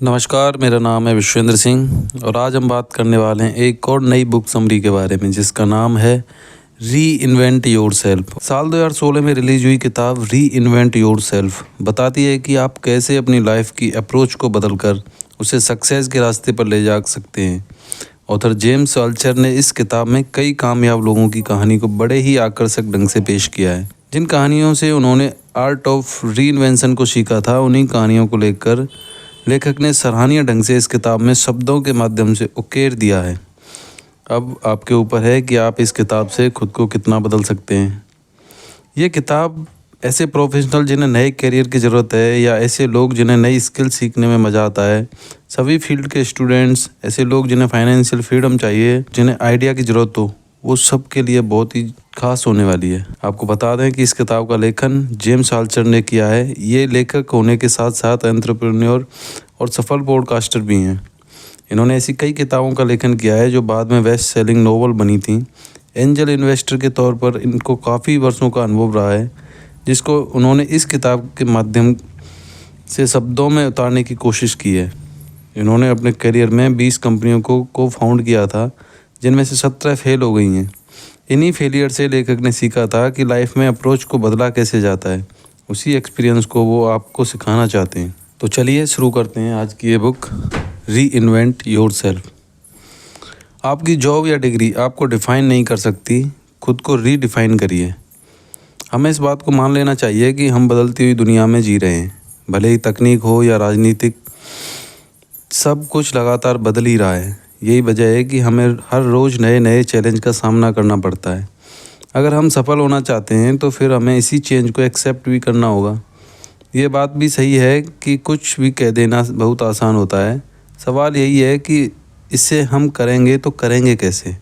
नमस्कार, मेरा नाम है विश्वेंद्र सिंह और आज हम बात करने वाले हैं एक और नई बुक समरी के बारे में जिसका नाम है री इन्वेंट योरसेल्फ। साल 2016 में रिलीज हुई किताब री इन्वेंट योरसेल्फ बताती है कि आप कैसे अपनी लाइफ की अप्रोच को बदलकर उसे सक्सेस के रास्ते पर ले जा सकते हैं। ऑथर जेम्स अल्चर ने इस किताब में कई कामयाब लोगों की कहानी को बड़े ही आकर्षक ढंग से पेश किया है। जिन कहानियों से उन्होंने आर्ट ऑफ री इन्वेंशन को सीखा था, उन्हीं कहानियों को लेकर लेखक ने सराहनीय ढंग से इस किताब में शब्दों के माध्यम से उकेर दिया है। अब आपके ऊपर है कि आप इस किताब से खुद को कितना बदल सकते हैं। ये किताब ऐसे प्रोफेशनल जिन्हें नए करियर की ज़रूरत है या ऐसे लोग जिन्हें नई स्किल सीखने में मज़ा आता है, सभी फील्ड के स्टूडेंट्स, ऐसे लोग जिन्हें फाइनेंशियल फ्रीडम चाहिए, जिन्हें आइडिया की ज़रूरत हो, वो सब के लिए बहुत ही खास होने वाली है। आपको बता दें कि इस किताब का लेखन जेम्स अल्चर ने किया है। ये लेखक होने के साथ साथ एंटरप्रेन्योर और सफल पॉडकास्टर भी हैं। इन्होंने ऐसी कई किताबों का लेखन किया है जो बाद में बेस्ट सेलिंग नोवेल बनी थी। एंजल इन्वेस्टर के तौर पर इनको काफ़ी वर्षों का अनुभव रहा है, जिसको उन्होंने इस किताब के माध्यम से शब्दों में उतारने की कोशिश की है। इन्होंने अपने करियर में 20 कंपनियों को फाउंड किया था, जिनमें से 17 फेल हो गई हैं। इन्हीं फेलियर से लेखक ने सीखा था कि लाइफ में अप्रोच को बदला कैसे जाता है। उसी एक्सपीरियंस को वो आपको सिखाना चाहते हैं। तो चलिए शुरू करते हैं आज की ये बुक री इन्वेंट योरसेल्फ। आपकी जॉब या डिग्री आपको डिफ़ाइन नहीं कर सकती, खुद को रीडिफ़ाइन करिए। हमें इस बात को मान लेना चाहिए कि हम बदलती हुई दुनिया में जी रहे हैं। भले ही तकनीक हो या राजनीतिक, सब कुछ लगातार बदल ही रहा है। यही वजह है कि हमें हर रोज़ नए नए चैलेंज का सामना करना पड़ता है। अगर हम सफल होना चाहते हैं तो फिर हमें इसी चेंज को एक्सेप्ट भी करना होगा। ये बात भी सही है कि कुछ भी कह देना बहुत आसान होता है। सवाल यही है कि इसे हम करेंगे तो करेंगे कैसे।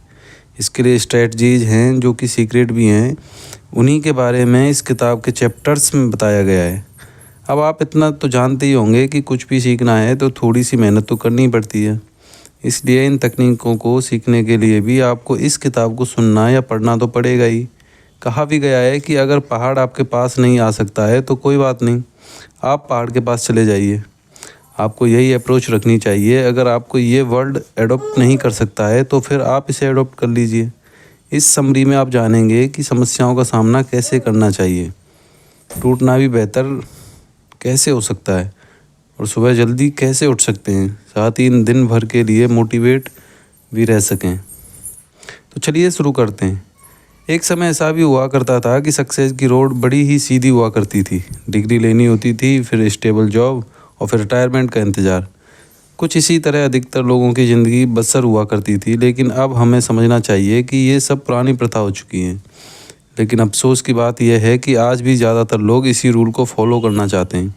इसके लिए स्ट्रेटजीज हैं जो कि सीक्रेट भी हैं। उन्हीं के बारे में इस किताब के चैप्टर्स में बताया गया है। अब आप इतना तो जानते ही होंगे कि कुछ भी सीखना है तो थोड़ी सी मेहनत तो करनी पड़ती है। इसलिए इन तकनीकों को सीखने के लिए भी आपको इस किताब को सुनना या पढ़ना तो पड़ेगा ही। कहा भी गया है कि अगर पहाड़ आपके पास नहीं आ सकता है तो कोई बात नहीं, आप पहाड़ के पास चले जाइए। आपको यही अप्रोच रखनी चाहिए। अगर आपको ये वर्ल्ड एडॉप्ट नहीं कर सकता है तो फिर आप इसे एडॉप्ट कर लीजिए। इस समरी में आप जानेंगे कि समस्याओं का सामना कैसे करना चाहिए, टूटना भी बेहतर कैसे हो सकता है और सुबह जल्दी कैसे उठ सकते हैं, साथ ही इन दिन भर के लिए मोटिवेट भी रह सकें। तो चलिए शुरू करते हैं। एक समय ऐसा भी हुआ करता था कि सक्सेस की रोड बड़ी ही सीधी हुआ करती थी। डिग्री लेनी होती थी, फिर स्टेबल जॉब और फिर रिटायरमेंट का इंतज़ार। कुछ इसी तरह अधिकतर लोगों की ज़िंदगी बसर हुआ करती थी। लेकिन अब हमें समझना चाहिए कि ये सब पुरानी प्रथा हो चुकी हैं। लेकिन अफसोस की बात यह है कि आज भी ज़्यादातर लोग इसी रूल को फॉलो करना चाहते हैं।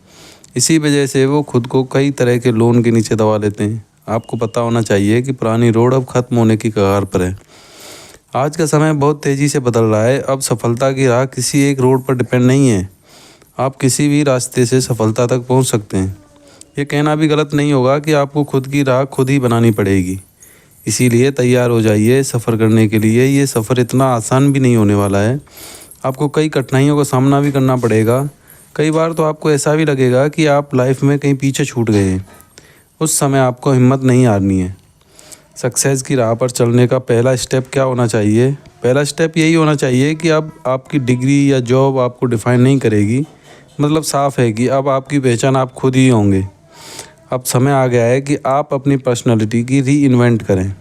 इसी वजह से वो खुद को कई तरह के लोन के नीचे दबा लेते हैं। आपको पता होना चाहिए कि पुरानी रोड अब ख़त्म होने की कगार पर है। आज का समय बहुत तेज़ी से बदल रहा है। अब सफलता की राह किसी एक रोड पर डिपेंड नहीं है। आप किसी भी रास्ते से सफलता तक पहुंच सकते हैं। ये कहना भी गलत नहीं होगा कि आपको खुद की राह खुद ही बनानी पड़ेगी। इसीलिए तैयार हो जाइए सफ़र करने के लिए। ये सफ़र इतना आसान भी नहीं होने वाला है। आपको कई कठिनाइयों का सामना भी करना पड़ेगा। कई बार तो आपको ऐसा भी लगेगा कि आप लाइफ में कहीं पीछे छूट गए हैं। उस समय आपको हिम्मत नहीं हारनी है। सक्सेस की राह पर चलने का पहला स्टेप क्या होना चाहिए? पहला स्टेप यही होना चाहिए कि अब आपकी डिग्री या जॉब आपको डिफ़ाइन नहीं करेगी। मतलब साफ़ है कि अब आपकी पहचान आप खुद ही होंगे। अब समय आ गया है कि आप अपनी पर्सनालिटी की री इन्वेंट करें।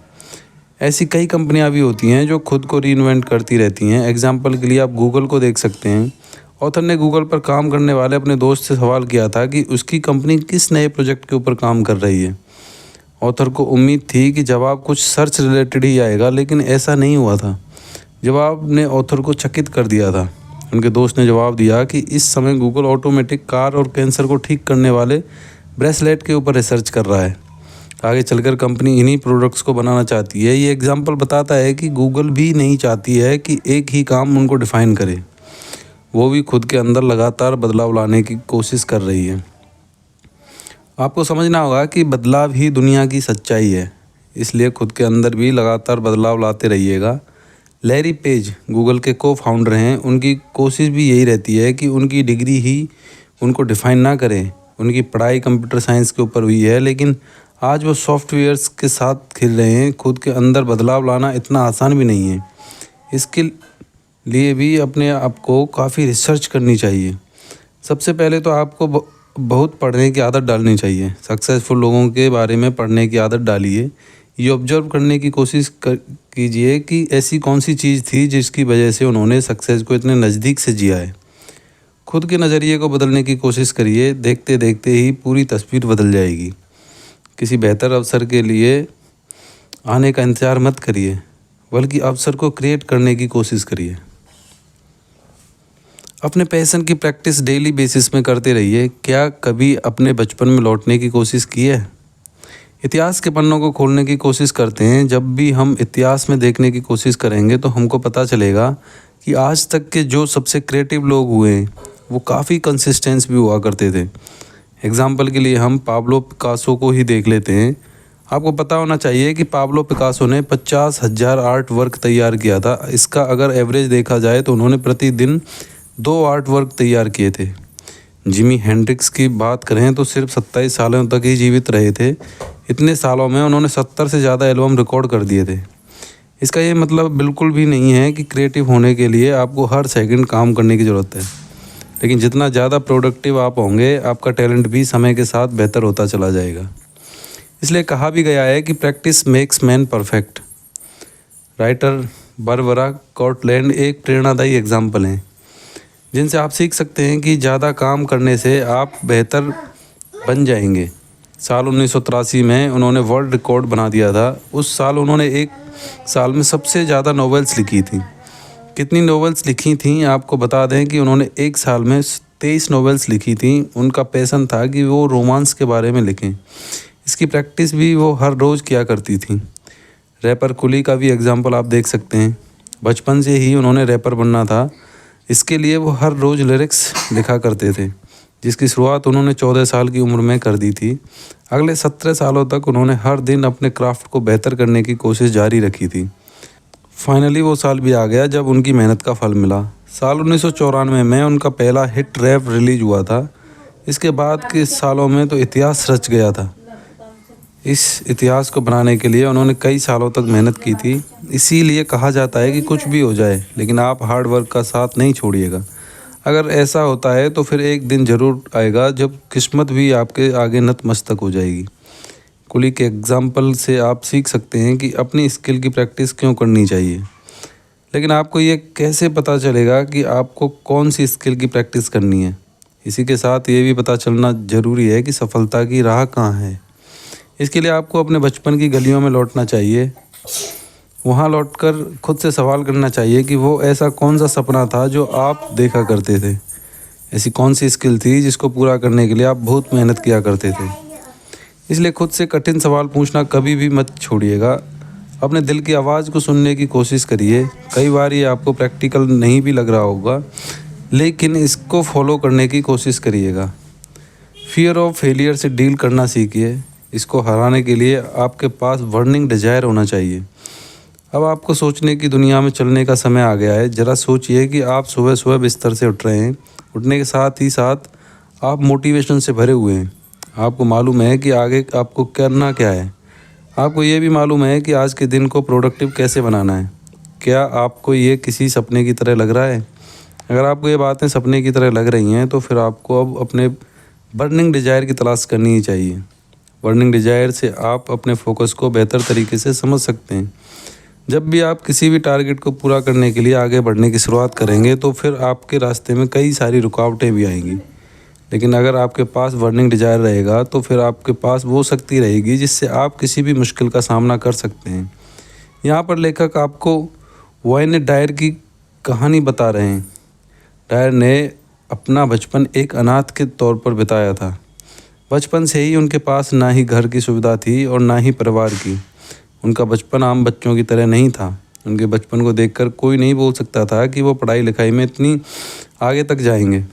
ऐसी कई कंपनियां भी होती हैं जो खुद को री इन्वेंट करती रहती हैं। एग्जाम्पल के लिए आप गूगल को देख सकते हैं। ऑथर ने गूगल पर काम करने वाले अपने दोस्त से सवाल किया था कि उसकी कंपनी किस नए प्रोजेक्ट के ऊपर काम कर रही है। ऑथर को उम्मीद थी कि जवाब कुछ सर्च रिलेटेड ही आएगा, लेकिन ऐसा नहीं हुआ था। जवाब ने ऑथर को चकित कर दिया था। उनके दोस्त ने जवाब दिया कि इस समय गूगल ऑटोमेटिक कार और कैंसर को ठीक करने वाले ब्रेसलेट के ऊपर रिसर्च कर रहा है। आगे चलकर कंपनी इन्हीं प्रोडक्ट्स को बनाना चाहती है। ये एग्जाम्पल बताता है कि गूगल भी नहीं चाहती है कि एक ही काम उनको डिफ़ाइन करे। वो भी खुद के अंदर लगातार बदलाव लाने की कोशिश कर रही है। आपको समझना होगा कि बदलाव ही दुनिया की सच्चाई है। इसलिए खुद के अंदर भी लगातार बदलाव लाते रहिएगा। लैरी पेज गूगल के को फाउंडर हैं। उनकी कोशिश भी यही रहती है कि उनकी डिग्री ही उनको डिफ़ाइन ना करें, उनकी पढ़ाई कंप्यूटर साइंस के ऊपर हुई है, लेकिन आज वो सॉफ्टवेयर्स के साथ खेल रहे हैं। खुद के अंदर बदलाव लाना इतना आसान भी नहीं है। इसके लिए भी अपने आप को काफ़ी रिसर्च करनी चाहिए। सबसे पहले तो आपको बहुत पढ़ने की आदत डालनी चाहिए। सक्सेसफुल लोगों के बारे में पढ़ने की आदत डालिए। ये ऑब्जर्व करने की कोशिश कीजिए कि ऐसी कौन सी चीज़ थी जिसकी वजह से उन्होंने सक्सेस को इतने नज़दीक से जिया है। खुद के नज़रिए को बदलने की कोशिश करिए। देखते देखते ही पूरी तस्वीर बदल जाएगी। किसी बेहतर अवसर के लिए आने का इंतज़ार मत करिए, बल्कि अवसर को क्रिएट करने की कोशिश करिए। अपने पैशन की प्रैक्टिस डेली बेसिस में करते रहिए। क्या कभी अपने बचपन में लौटने की कोशिश की है? इतिहास के पन्नों को खोलने की कोशिश करते हैं। जब भी हम इतिहास में देखने की कोशिश करेंगे तो हमको पता चलेगा कि आज तक के जो सबसे क्रिएटिव लोग हुए वो काफ़ी कंसिस्टेंस भी हुआ करते थे। एग्जाम्पल के लिए हम पाब्लो पिकासो को ही देख लेते हैं। आपको पता होना चाहिए कि पाब्लो पिकासो ने 50,000 आर्ट वर्क तैयार किया था। इसका अगर एवरेज देखा जाए तो उन्होंने प्रतिदिन 2 आर्ट वर्क तैयार किए थे। जिमी हेंड्रिक्स की बात करें तो सिर्फ 27 सालों तक ही जीवित रहे थे। इतने सालों में उन्होंने 70 से ज़्यादा एल्बम रिकॉर्ड कर दिए थे। इसका ये मतलब बिल्कुल भी नहीं है कि क्रिएटिव होने के लिए आपको हर सेकंड काम करने की ज़रूरत है, लेकिन जितना ज़्यादा प्रोडक्टिव आप होंगे, आपका टैलेंट भी समय के साथ बेहतर होता चला जाएगा। इसलिए कहा भी गया है कि practice makes man perfect. Writer Barbara Cartland एक प्रेरणादायी एग्जाम्पल हैं, जिनसे आप सीख सकते हैं कि ज़्यादा काम करने से आप बेहतर बन जाएंगे। साल 1983 में उन्होंने वर्ल्ड रिकॉर्ड बना दिया था। उस साल उन्होंने एक साल में सबसे ज़्यादा नॉवेल्स लिखी थी। कितनी नॉवेल्स लिखी थी आपको बता दें कि उन्होंने एक साल में 23 नॉवेल्स लिखी थी। उनका पैशन था कि वो रोमांस के बारे में लिखें। इसकी प्रैक्टिस भी वो हर रोज़ किया करती थी। रैपर कुली का भी एग्जाम्पल आप देख सकते हैं। बचपन से ही उन्होंने रैपर बनना था। इसके लिए वो हर रोज़ लिरिक्स लिखा करते थे, जिसकी शुरुआत उन्होंने 14 साल की उम्र में कर दी थी। अगले 17 सालों तक उन्होंने हर दिन अपने क्राफ्ट को बेहतर करने की कोशिश जारी रखी थी। फाइनली वो साल भी आ गया जब उनकी मेहनत का फल मिला। साल 1994 में उनका पहला हिट रैप रिलीज हुआ था। इसके बाद के सालों में तो इतिहास रच गया था। इस इतिहास को बनाने के लिए उन्होंने कई सालों तक मेहनत की थी। इसीलिए कहा जाता है कि कुछ भी हो जाए, लेकिन आप हार्ड वर्क का साथ नहीं छोड़िएगा। अगर ऐसा होता है तो फिर एक दिन ज़रूर आएगा जब किस्मत भी आपके आगे नतमस्तक हो जाएगी। कुली के एग्जाम्पल से आप सीख सकते हैं कि अपनी स्किल की प्रैक्टिस क्यों करनी चाहिए, लेकिन आपको ये कैसे पता चलेगा कि आपको कौन सी स्किल की प्रैक्टिस करनी है। इसी के साथ ये भी पता चलना ज़रूरी है कि सफलता की राह कहाँ है। इसके लिए आपको अपने बचपन की गलियों में लौटना चाहिए। वहाँ लौटकर खुद से सवाल करना चाहिए कि वो ऐसा कौन सा सपना था जो आप देखा करते थे। ऐसी कौन सी स्किल थी जिसको पूरा करने के लिए आप बहुत मेहनत किया करते थे। इसलिए खुद से कठिन सवाल पूछना कभी भी मत छोड़िएगा। अपने दिल की आवाज़ को सुनने की कोशिश करिए। कई बार ये आपको प्रैक्टिकल नहीं भी लग रहा होगा, लेकिन इसको फॉलो करने की कोशिश करिएगा। फियर ऑफ फेलियर से डील करना सीखिए। इसको हराने के लिए आपके पास बर्निंग डिजायर होना चाहिए। अब आपको सोचने की दुनिया में चलने का समय आ गया है। ज़रा सोचिए कि आप सुबह सुबह बिस्तर से उठ रहे हैं। उठने के साथ ही साथ आप मोटिवेशन से भरे हुए हैं। आपको मालूम है कि आगे आपको करना क्या है। आपको ये भी मालूम है कि आज के दिन को प्रोडक्टिव कैसे बनाना है। क्या आपको ये किसी सपने की तरह लग रहा है? अगर आपको ये बातें सपने की तरह लग रही हैं तो फिर आपको अब अपने बर्निंग डिजायर की तलाश करनी ही चाहिए। बर्निंग डिजायर से आप अपने फोकस को बेहतर तरीके से समझ सकते हैं। जब भी आप किसी भी टारगेट को पूरा करने के लिए आगे बढ़ने की शुरुआत करेंगे तो फिर आपके रास्ते में कई सारी रुकावटें भी आएंगी, लेकिन अगर आपके पास बर्निंग डिजायर रहेगा तो फिर आपके पास वो शक्ति रहेगी जिससे आप किसी भी मुश्किल का सामना कर सकते हैं। यहाँ पर लेखक आपको वायने डायर की कहानी बता रहे हैं। डायर ने अपना बचपन एक अनाथ के तौर पर बिताया था। बचपन से ही उनके पास ना ही घर की सुविधा थी और ना ही परिवार की। उनका बचपन आम बच्चों की तरह नहीं था। उनके बचपन को देखकर कोई नहीं बोल सकता था कि वो पढ़ाई लिखाई में इतनी आगे तक जाएंगे।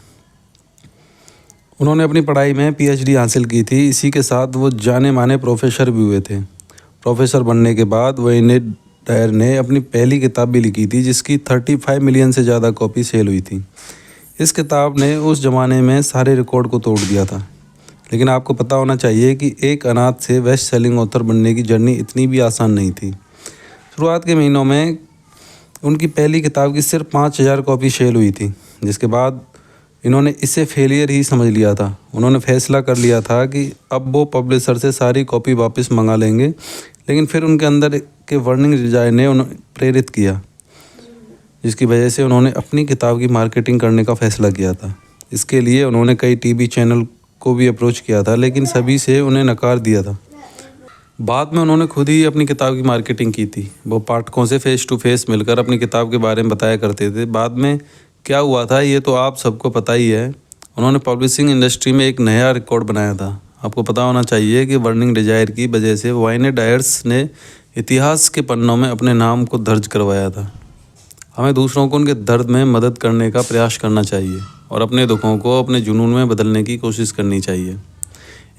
उन्होंने अपनी पढ़ाई में PhD हासिल की थी। इसी के साथ वो जाने माने प्रोफेसर भी हुए थे। प्रोफेसर बनने के बाद वायने डायर ने अपनी पहली किताब भी लिखी थी, जिसकी 35 मिलियन से ज़्यादा कॉपी सेल हुई थी। इस किताब ने उस ज़माने में सारे रिकॉर्ड को तोड़ दिया था। लेकिन आपको पता होना चाहिए कि एक अनाथ से बेस्ट सेलिंग ऑथर बनने की जर्नी इतनी भी आसान नहीं थी। शुरुआत के महीनों में उनकी पहली किताब की सिर्फ 5,000 कॉपी सेल हुई थी, जिसके बाद इन्होंने इसे फेलियर ही समझ लिया था। उन्होंने फैसला कर लिया था कि अब वो पब्लिशर से सारी कॉपी वापस मंगा लेंगे, लेकिन फिर उनके अंदर के बर्निंग डिजायर ने उन्हें प्रेरित किया, जिसकी वजह से उन्होंने अपनी किताब की मार्केटिंग करने का फैसला किया था। इसके लिए उन्होंने कई टीवी चैनल को भी अप्रोच किया था, लेकिन सभी से उन्हें नकार दिया था। बाद में उन्होंने खुद ही अपनी किताब की मार्केटिंग की थी। वो पाठकों से फेस टू फेस मिलकर अपनी किताब के बारे में बताया करते थे। बाद में क्या हुआ था ये तो आप सबको पता ही है। उन्होंने पब्लिशिंग इंडस्ट्री में एक नया रिकॉर्ड बनाया था। आपको पता होना चाहिए कि बर्निंग डिजायर की वजह से वाइने डायर्स ने इतिहास के पन्नों में अपने नाम को दर्ज करवाया था। हमें दूसरों को उनके दर्द में मदद करने का प्रयास करना चाहिए और अपने दुखों को अपने जुनून में बदलने की कोशिश करनी चाहिए।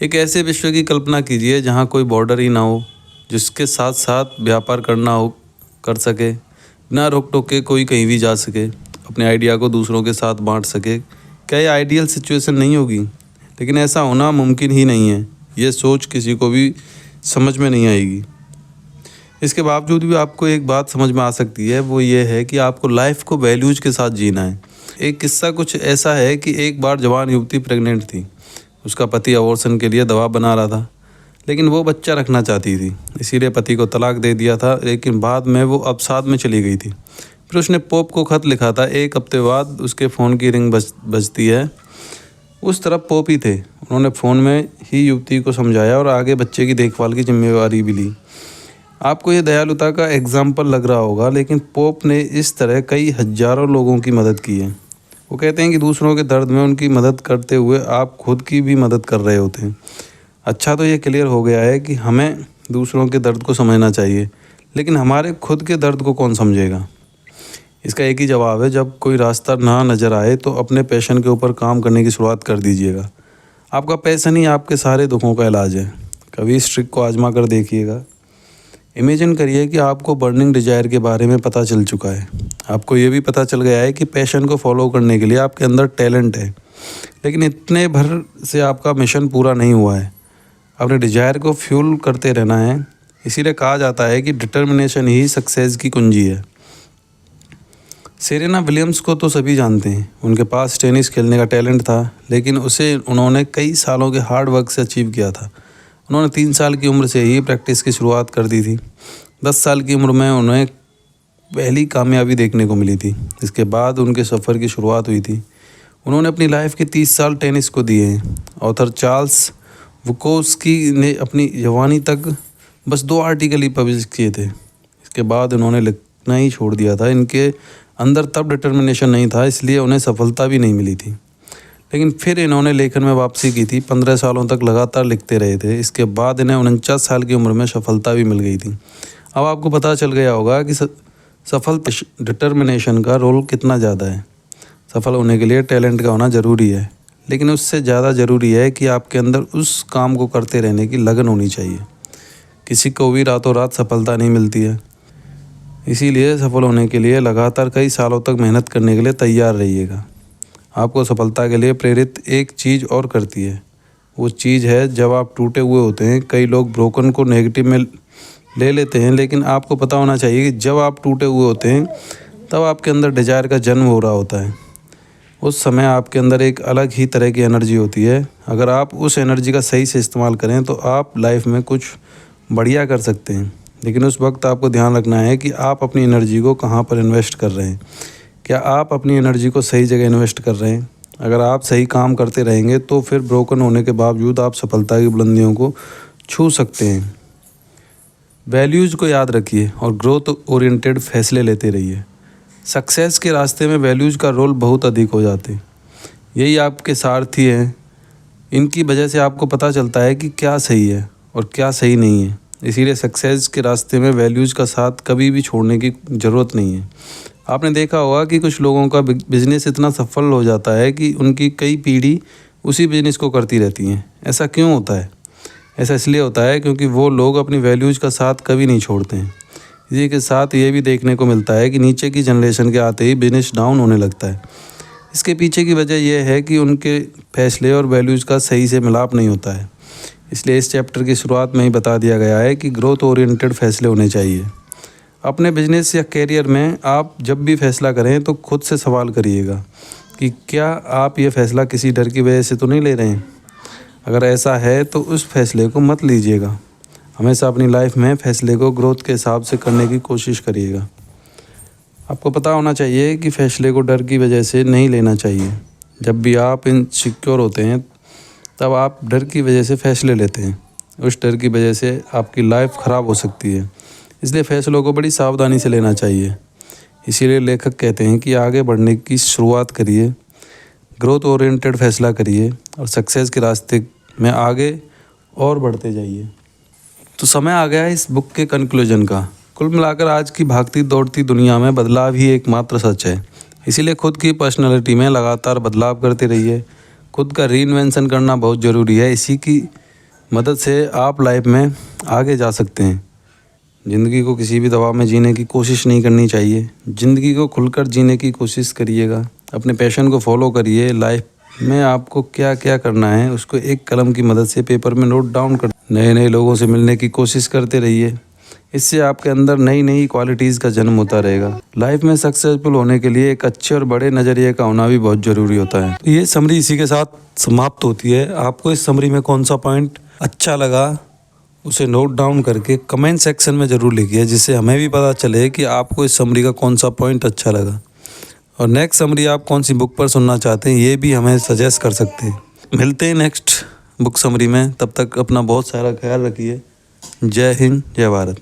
एक ऐसे विश्व की कल्पना कीजिए जहाँ कोई बॉर्डर ही ना हो, जिसके साथ साथ व्यापार कर सके, बिना रोक टोक के कोई कहीं भी जा सके, अपने आइडिया को दूसरों के साथ बांट सके। क्या ये आइडियल सिचुएशन नहीं होगी? लेकिन ऐसा होना मुमकिन ही नहीं है। ये सोच किसी को भी समझ में नहीं आएगी। इसके बावजूद भी आपको एक बात समझ में आ सकती है, वो ये है कि आपको लाइफ को वैल्यूज के साथ जीना है। एक किस्सा कुछ ऐसा है कि एक बार जवान युवती प्रेग्नेंट थी। उसका पति अबॉर्शन के लिए दवा बना रहा था, लेकिन वो बच्चा रखना चाहती थी, इसीलिए पति को तलाक दे दिया था। लेकिन बाद में वो अवसाद में चली गई थी। फिर उसने पोप को खत लिखा था। एक हफ्ते बाद उसके फ़ोन की रिंग बजती है। उस तरफ पोप ही थे। उन्होंने फ़ोन में ही युवती को समझाया और आगे बच्चे की देखभाल की जिम्मेवारी भी ली। आपको ये दयालुता का एग्जाम्पल लग रहा होगा, लेकिन पोप ने इस तरह कई हज़ारों लोगों की मदद की है। वो कहते हैं कि दूसरों के दर्द में उनकी मदद करते हुए आप खुद की भी मदद कर रहे होते हैं। अच्छा, तो ये क्लियर हो गया है कि हमें दूसरों के दर्द को समझना चाहिए, लेकिन हमारे खुद के दर्द को कौन समझेगा? इसका एक ही जवाब है, जब कोई रास्ता ना नज़र आए तो अपने पैशन के ऊपर काम करने की शुरुआत कर दीजिएगा। आपका पैशन ही आपके सारे दुखों का इलाज है। कभी इस ट्रिक को आजमा कर देखिएगा। इमेजिन करिए कि आपको बर्निंग डिजायर के बारे में पता चल चुका है। आपको ये भी पता चल गया है कि पैशन को फॉलो करने के लिए आपके अंदर टैलेंट है, लेकिन इतने भर से आपका मिशन पूरा नहीं हुआ है। अपने डिजायर को फ्यूल करते रहना है। इसीलिए कहा जाता है कि डिटर्मिनेशन ही सक्सेस की कुंजी है। सेरेना विलियम्स को तो सभी जानते हैं। उनके पास टेनिस खेलने का टैलेंट था, लेकिन उसे उन्होंने कई सालों के हार्ड वर्क से अचीव किया था। उन्होंने 3 साल की उम्र से ही प्रैक्टिस की शुरुआत कर दी थी। 10 साल की उम्र में उन्हें पहली कामयाबी देखने को मिली थी। इसके बाद उनके सफ़र की शुरुआत हुई थी। उन्होंने अपनी लाइफ के 30 साल टेनिस को दिए हैं। ऑथर चार्ल्स बुकोस्की ने अपनी जवानी तक बस 2 आर्टिकल ही पब्लिश किए थे। इसके बाद उन्होंने लिखना ही छोड़ दिया था। इनके अंदर तब डिटर्मिनेशन नहीं था, इसलिए उन्हें सफलता भी नहीं मिली थी। लेकिन फिर इन्होंने लेखन में वापसी की थी। 15 सालों तक लगातार लिखते रहे थे। इसके बाद इन्हें 49 साल की उम्र में सफलता भी मिल गई थी। अब आपको पता चल गया होगा कि सफल डिटर्मिनेशन का रोल कितना ज़्यादा है। सफल होने के लिए टैलेंट का होना ज़रूरी है, लेकिन उससे ज़्यादा ज़रूरी है कि आपके अंदर उस काम को करते रहने की लगन होनी चाहिए। किसी को भी रातों रात सफलता नहीं मिलती है, इसीलिए सफल होने के लिए लगातार कई सालों तक मेहनत करने के लिए तैयार रहिएगा। आपको सफलता के लिए प्रेरित एक चीज़ और करती है। वो चीज़ है जब आप टूटे हुए होते हैं। कई लोग ब्रोकन को नेगेटिव में ले लेते हैं, लेकिन आपको पता होना चाहिए कि जब आप टूटे हुए होते हैं तब आपके अंदर डिजायर का जन्म हो रहा होता है। उस समय आपके अंदर एक अलग ही तरह की एनर्जी होती है। अगर आप उस एनर्जी का सही से इस्तेमाल करें तो आप लाइफ में कुछ बढ़िया कर सकते हैं। लेकिन उस वक्त आपको ध्यान रखना है कि आप अपनी एनर्जी को कहाँ पर इन्वेस्ट कर रहे हैं। क्या आप अपनी एनर्जी को सही जगह इन्वेस्ट कर रहे हैं? अगर आप सही काम करते रहेंगे तो फिर ब्रोकन होने के बावजूद आप सफलता की बुलंदियों को छू सकते हैं। वैल्यूज़ को याद रखिए और ग्रोथ ओरिएंटेड फैसले लेते रहिए। सक्सेस के रास्ते में वैल्यूज़ का रोल बहुत अधिक हो जाते हैं। यही आपके सारथी हैं। इनकी वजह से आपको पता चलता है कि क्या सही है और क्या सही नहीं है। इसीलिए सक्सेस के रास्ते में वैल्यूज़ का साथ कभी भी छोड़ने की ज़रूरत नहीं है। आपने देखा होगा कि कुछ लोगों का बिजनेस इतना सफल हो जाता है कि उनकी कई पीढ़ी उसी बिजनेस को करती रहती हैं। ऐसा क्यों होता है? ऐसा इसलिए होता है क्योंकि वो लोग अपनी वैल्यूज़ का साथ कभी नहीं छोड़ते हैं। इसी के साथ ये भी देखने को मिलता है कि नीचे की जनरेशन के आते ही बिजनेस डाउन होने लगता है। इसके पीछे की वजह यह है कि उनके फैसले और वैल्यूज़ का सही से मिलाप नहीं होता है। इसलिए इस चैप्टर की शुरुआत में ही बता दिया गया है कि ग्रोथ ओरिएंटेड फैसले होने चाहिए। अपने बिजनेस या कैरियर में आप जब भी फैसला करें तो खुद से सवाल करिएगा कि क्या आप ये फ़ैसला किसी डर की वजह से तो नहीं ले रहे हैं। अगर ऐसा है तो उस फैसले को मत लीजिएगा। हमेशा अपनी लाइफ में फ़ैसले को ग्रोथ के हिसाब से करने की कोशिश करिएगा। आपको पता होना चाहिए कि फ़ैसले को डर की वजह से नहीं लेना चाहिए। जब भी आप इनसिक्योर होते हैं तब आप डर की वजह से फ़ैसले लेते हैं। उस डर की वजह से आपकी लाइफ ख़राब हो सकती है। इसलिए फ़ैसलों को बड़ी सावधानी से लेना चाहिए। इसीलिए लेखक कहते हैं कि आगे बढ़ने की शुरुआत करिए, ग्रोथ ओरिएंटेड फ़ैसला करिए और सक्सेस के रास्ते में आगे और बढ़ते जाइए। तो समय आ गया है इस बुक के कंक्लूजन का। कुल मिलाकर आज की भागती दौड़ती दुनिया में बदलाव ही एकमात्र सच है। इसीलिए खुद की पर्सनैलिटी में लगातार बदलाव करते रहिए। खुद का रीइन्वेंशन करना बहुत ज़रूरी है। इसी की मदद से आप लाइफ में आगे जा सकते हैं। ज़िंदगी को किसी भी दबाव में जीने की कोशिश नहीं करनी चाहिए। ज़िंदगी को खुलकर जीने की कोशिश करिएगा। अपने पैशन को फॉलो करिए। लाइफ में आपको क्या क्या करना है उसको एक कलम की मदद से पेपर में नोट डाउन कर नए नए लोगों से मिलने की कोशिश करते रहिए। इससे आपके अंदर नई नई क्वालिटीज़ का जन्म होता रहेगा। लाइफ में सक्सेसफुल होने के लिए एक अच्छे और बड़े नज़रिए का होना भी बहुत ज़रूरी होता है। तो ये समरी इसी के साथ समाप्त होती है। आपको इस समरी में कौन सा पॉइंट अच्छा लगा उसे नोट डाउन करके कमेंट सेक्शन में ज़रूर लिखिए, जिससे हमें भी पता चले कि आपको इस समरी का कौन सा पॉइंट अच्छा लगा। और नेक्स्ट समरी आप कौन सी बुक पर सुनना चाहते हैं ये भी हमें सजेस्ट कर सकते हैं। मिलते हैं नेक्स्ट बुक समरी में। तब तक अपना बहुत सारा ख्याल रखिए। जय हिंद, जय भारत।